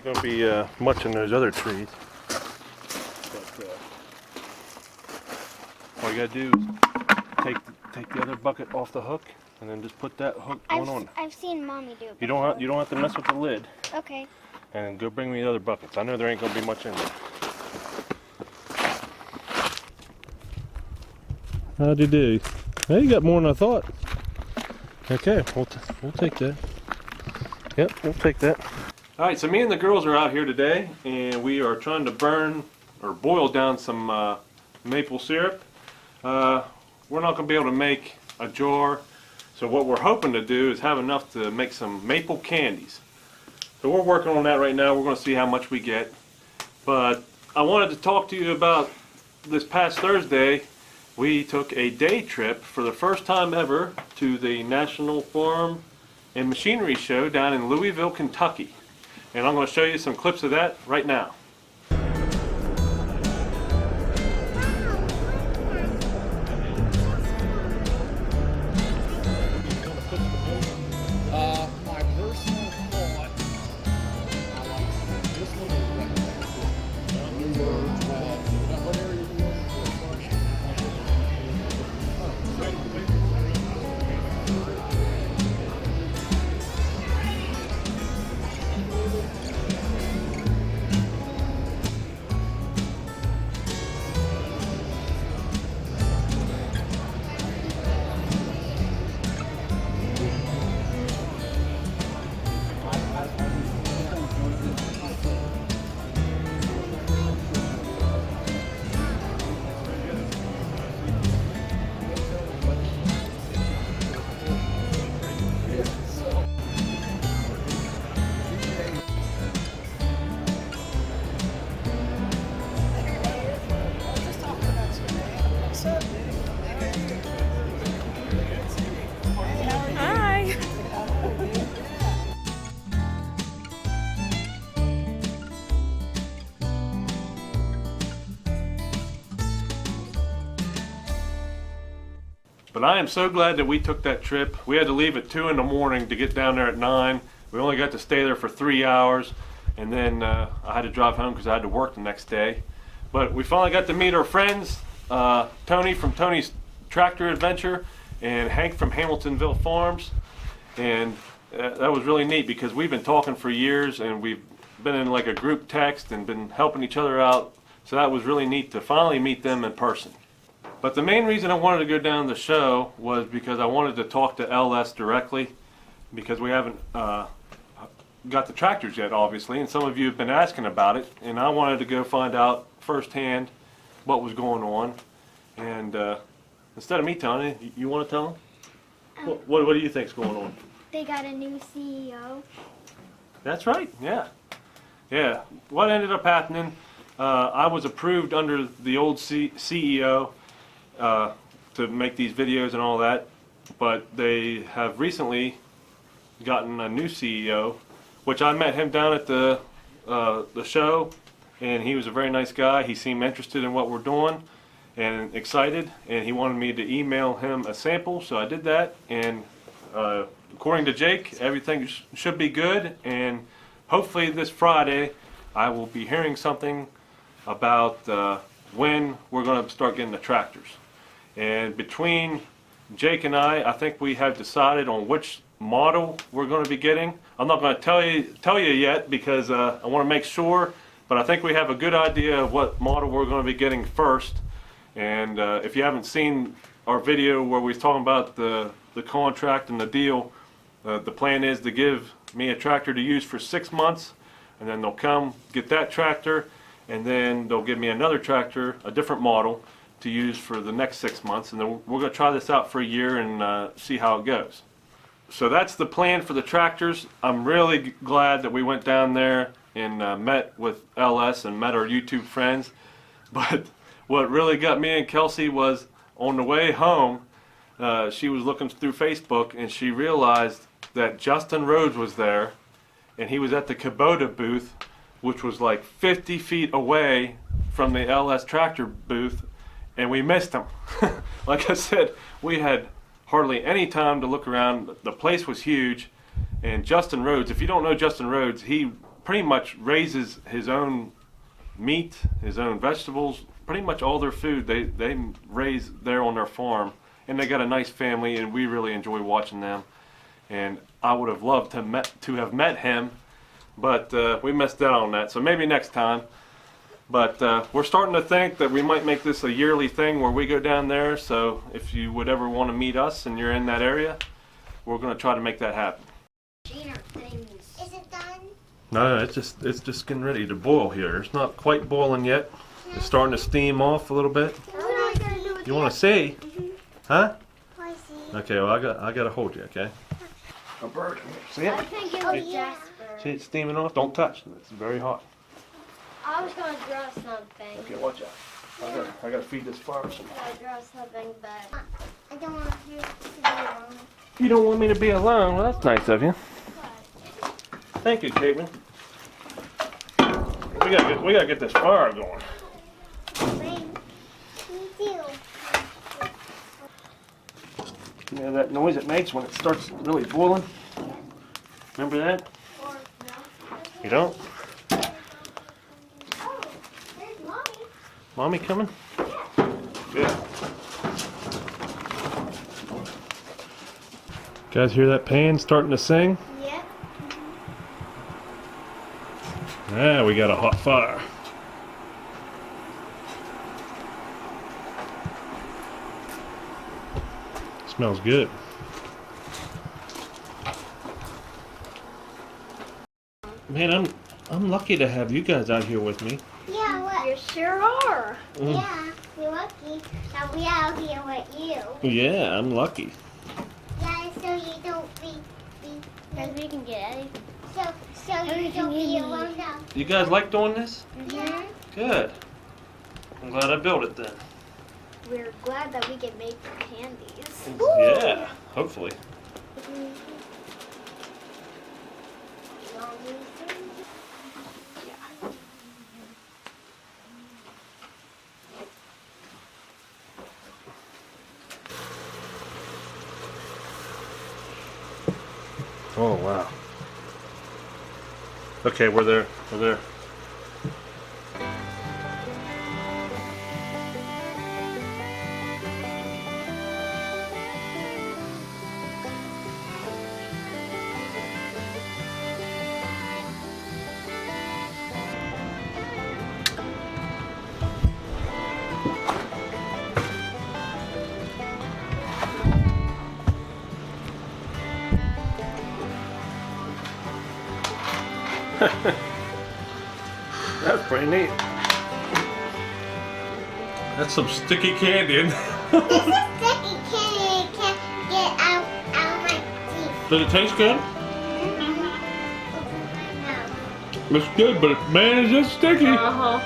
Going to be much in those other trees, but all you got to do is take the other bucket off the hook, and then just put that hook on. I've seen Mommy do it. You don't have to mess with the lid. Okay. And go bring me the other buckets. I know there ain't going to be much in there. How'd you do? Hey, you got more than I thought. Okay, we'll take that. Yep, we'll take that. Alright, so me and the girls are out here today, and we are trying to burn or boil down some maple syrup. We're not going to be able to make a jar, so what we're hoping to do is have enough to make some maple candies. So we're working on that right now. We're going to see how much we get. But I wanted to talk to you about this past Thursday. We took a day trip for the first time ever to the National Farm and Machinery Show down in Louisville, Kentucky. And I'm going to show you some clips of that right now. My personal thought, I like this little what area you But I am so glad that we took that trip. We had to leave at 2 in the morning to get down there at 9. We only got to stay there for 3 hours, and then I had to drive home because I had to work the next day. But we finally got to meet our friends, Tony from Tony's Tractor Adventure and Hank from Hamiltonville Farms. And that was really neat because we've been talking for years, and we've been in like a group text and been helping each other out. So that was really neat to finally meet them in person. But the main reason I wanted to go down to the show was because I wanted to talk to LS directly, because we haven't got the tractors yet, obviously, and some of you have been asking about it, and I wanted to go find out firsthand what was going on. And instead of me telling you, you want to tell them? What do you think's going on? They got a new CEO. That's right, yeah. Yeah, what ended up happening, I was approved under the old CEO to make these videos and all that, but they have recently gotten a new CEO, which I met him down at the show, and he was a very nice guy. He seemed interested in what we're doing and excited, and he wanted me to email him a sample, so I did that, and according to Jake, everything should be good, and hopefully this Friday I will be hearing something about when we're going to start getting the tractors. And between Jake and I think we have decided on which model we're going to be getting. I'm not going to tell you yet because I want to make sure, but I think we have a good idea of what model we're going to be getting first. And if you haven't seen our video where we're talking about the contract and the deal, the plan is to give me a tractor to use for 6 months, and then they'll come get that tractor, and then they'll give me another tractor, a different model, to use for the next 6 months, and then we're going to try this out for a year and see how it goes. so that's the plan for the tractors. I'm really glad that we went down there and met with LS and met our YouTube friends. But what really got me and Kelsey was on the way home, she was looking through Facebook and she realized that Justin Rhodes was there, and he was at the Kubota booth, which was like 50 feet away from the LS tractor booth, and we missed him. Like I said, we had hardly any time to look around. The place was huge, and Justin Rhodes, if you don't know Justin Rhodes, he pretty much raises his own meat, his own vegetables, pretty much all their food they raise there on their farm, and they got a nice family, and we really enjoy watching them. And I would have loved to have met him, but we missed out on that, so maybe next time. But we're starting to think that we might make this a yearly thing where we go down there, so if you would ever want to meet us and you're in that area, we're going to try to make that happen. Is it done? No, it's just getting ready to boil here. It's not quite boiling yet. It's starting to steam off a little bit. What are we gonna do with You want to see? Huh? I see. Okay, well I got to hold you, okay? A bird. See I it? think it Oh, was yeah. Jasper. See it steaming off? Don't touch. It's very hot. I was gonna draw something. Okay, watch out. I gotta feed this fire. I draw something, but I don't want you to be alone. You don't want me to be alone? Well, that's nice of you. Thank you, Caitlin. We gotta get this fire going. Me too. You know that noise it makes when it starts really boiling? Remember that? Or no. You don't? Oh, there's mommy. Mommy coming? Yeah. Guys hear that pan starting to sing? Yep. Yeah, we got a hot fire. Smells good. Man, I'm lucky to have you guys out here with me. Yeah, what? You sure are. Yeah, you're lucky that we out here with you. Yeah, I'm lucky. Yeah, so you don't be we can get Eddie. So you don't be alone now. You guys like doing this? Yeah. Good. I'm glad I built it then. We're glad that we can make candies. Yeah, hopefully. Oh wow. Okay, we're there. We're there. That's pretty neat. That's some sticky candy. This is sticky candy. It can't get out of my teeth. Does it taste good? No. It's good, but man, it's just sticky. Uh-huh.